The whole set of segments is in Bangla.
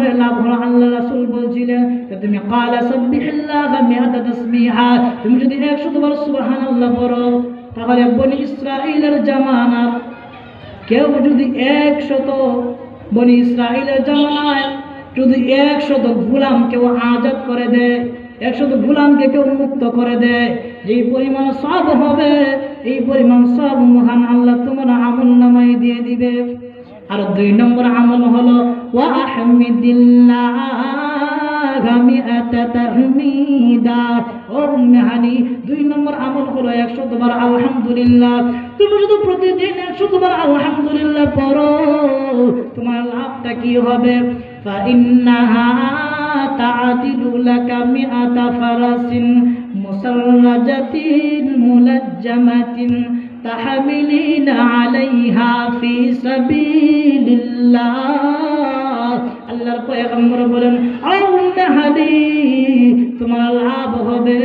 আমলের লাভ হলো আল্লাহ রাসূল বলছিলেন তুমি ক্বালা সাব্বিহিল্লাহ মিআতা তাসবিহা, তুমি যদি 100 বার সুবহানাল্লাহ পড়ো তাহলে বনি ইসরাঈলের জামানার কেউ যদি 100 বনি ইসরাঈলের জামানায় যদি 100 গোলাম কেউ আজাদ করে দেয়, 100 গোলামকে কেউ মুক্ত করে দেয়, যেই পরিমাণ সওয়াব হবে এই পরিমাণ সওয়াব মহান আল্লাহ তোমার আমলনামায় দিয়ে দিবে। আর 2 নম্বর আমল হলো ওয়া আহমিদিল্লাহ মিআতা তাহমিদা। ও মেহানি 2 নম্বর আমল হলো 100 বার আলহামদুলিল্লাহ। তুমি যদি প্রতিদিন 100 বার আলহামদুলিল্লাহ পড়ো তোমার লাভটা কি হবে? فإنها تعدل لك 100 فرس مسرجة ملجمة تحملين عليها في سبيل الله। আল্লাহর পয়গম্বর বলেন তোমার লাভ হবে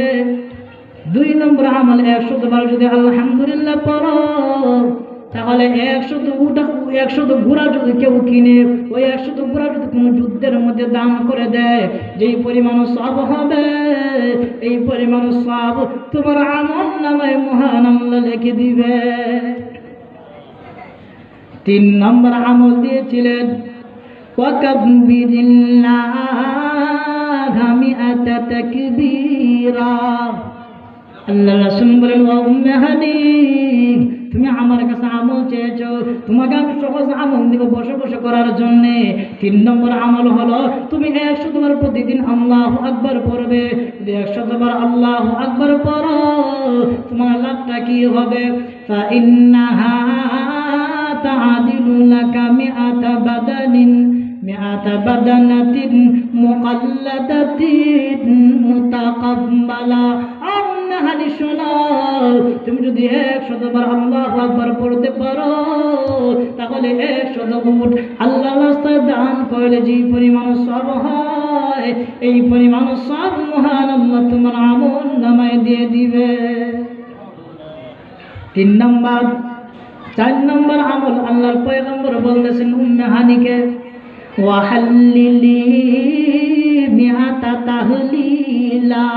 2 নম্বর আমল 100 বার যদি আলহামদুলিল্লাহ পড়ো তাহলে 100 ঘোড়া যদি কেউ কিনে ওই 100 ঘোড়া যদি কোনো যুদ্ধের মধ্যে দান করে দেয় যেই পরিমাণ সওয়াব হবে এই পরিমাণ সওয়াব তোমার আমলনামায় মহান আল্লাহ লিখে দিবে। 3 নম্বর আমল দিয়েছিলেন ওয়াকাব্বিরিল্লাহ মিআতা তাকবীরা। আল্লাহ রাসূল বলেন ও উম্মে হানি তুমি আমার কাছে আমল চেয়েছো, তোমাকে আমি সহজ আমল দিব বসে বসে করার জন্য। 3 নম্বর আমল হলো তুমি 100 বার প্রতিদিন আল্লাহু আকবার পড়বে। যদি 100 বার আল্লাহু আকবার পড়ো তোমার লাভটা কি হবে? ফাইন্নাহা তাআদিলু লাকা মিআতা বাদানাতিন মুকাল্লাদাতিন মুতাকাব্বালা। তুমি যদি 100 বার আল্লাহু আকবার পড়তে পারো তাহলে 100 উট আল্লাহর রাস্তায় দান করলে যে পরিমাণ সওয়াব হয় এই পরিমাণ সওয়াব মহান আল্লাহ তোমার আমলনামায় দিয়ে দিবে। 4 নম্বর আমল আল্লাহর পয়গম্বর বলেছেন উম্মে হানিকে ওয়াহাল্লিলি মিআতা তাহলিলা।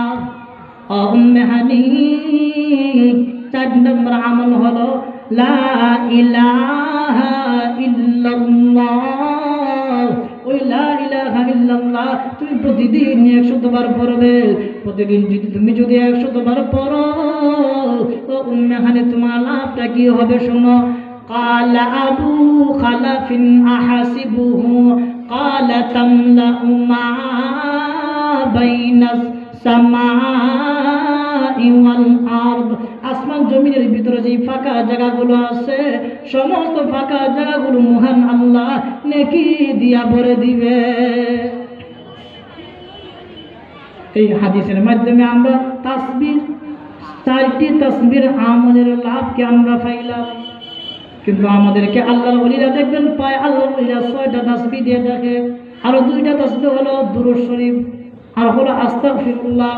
উম্মে হানি 4 নম্বর আমল হলো লা ইলাহা ইল্লাল্লাহ। ওই লা ইলাহা ইল্লাল্লাহ তুমি প্রতিদিন 100 বার পড়বে। প্রতিদিন তুমি যদি 100 বার পড়ো তো উম্মে হানি তোমার লাভটা কি হবে শোনো। قال أبو خلف أحسبه قال تملأ ما بين السماء والأرض। আসমান জমিনের ভিতরে যে ফাঁকা জায়গাগুলো আছে সমস্ত ফাঁকা জায়গাগুলো মহান আল্লাহ নেকি দিয়া ভরে দিবে। এই হাদিসের মাধ্যমে আমরা তাসবিহ 4টি তাসবির আমলের লাভকে আমরা পাইলাম। কিন্তু আমাদেরকে আল্লাহর ওলিরা দেখবেন পায় আল্লাহর ওলিরা 6টা তাসবিহ দিয়ে থাকে। আরো 2টা তাসবিহ হলো দুরূদ শরীফ আর হলো আস্তাগফিরুল্লাহ।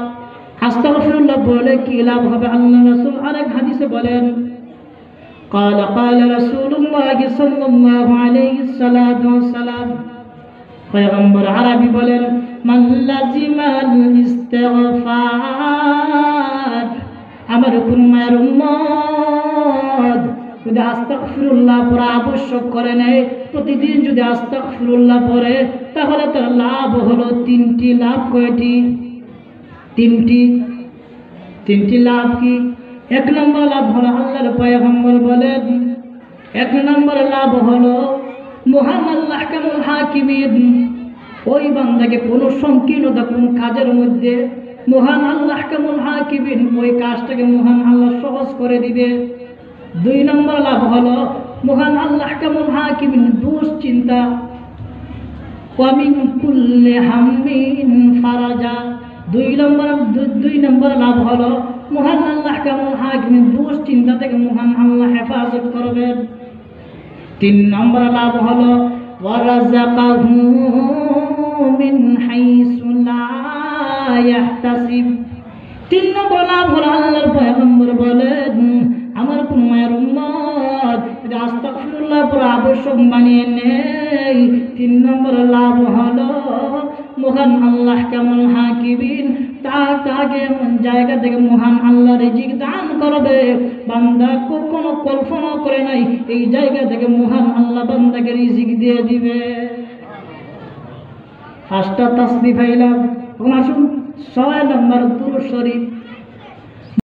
আস্তাগফিরুল্লাহ বলে কি লাভ হবে? আল্লাহ রাসূল আরেক হাদিসে বলেন قال رسول الله صلى الله عليه وسلم পয়গম্বর আরবি বলেন মান লাজিমাল ইস্তিগফার। আমার কোন মায়ের উম্মত যদি আস্তাগফিরুল্লাহ পড়া আবশ্যক করে নেয় প্রতিদিন যদি আস্তাগফিরুল্লাহ পড়ে তাহলে তার লাভ হলো 3টি লাভ। কয়টি? 3টি লাভ কি? 1 নম্বর লাভ হলো আল্লাহর পয়গম্বর বলেন 1 নম্বর লাভ হলো মহান আল্লাহ আহকামুল হাকিমিন ওই বান্দাকে কোনো সংকীর্ণতা কোন কাজের মধ্যে মহান আল্লাহ আহকামুল হাকিমিন ওই কাজটাকে মহান আল্লাহ সহজ করে দিবে। 2 নম্বর লাভ হলো মহান আল্লাহ আহকামুল হাকিমিন দুশ্চিন্তা ওয়া মিন কুল্লি হাম্মিন ফারাজা। 2 নম্বর লাভ হলো মহান আল্লাহ আহকামুল হাকিমিন দুশ্চিন্তা থেকে মহান আল্লাহ হেফাজত করবেন। 3 নম্বর লাভ হলো ওয়ারাযাকাহু মিন হাইসু লা ইয়াহতাসিব। 3 নম্বর লাভ হলো আল্লাহর পয়গম্বর বলেন আমার কোন মায়ের উম্মত যদি আস্তাগফিরুল্লাহ পড়া আবশ্যক বানিয়ে নেয় নেই। 3 নম্বর লাভ হলো মহান আল্লাহ কেমন হাকিমিন তাকে এমন জায়গা থেকে মহান আল্লাহ রিজিক দান করবে বান্দা কখনো কল্পনা করে নাই এই জায়গা থেকে মহান আল্লাহ বান্দাকে রিজিক দিয়ে দিবে। 5টা তাসবিহ পাইলাম। এখন আসুন 6 নম্বর দুরূদ শরীফ।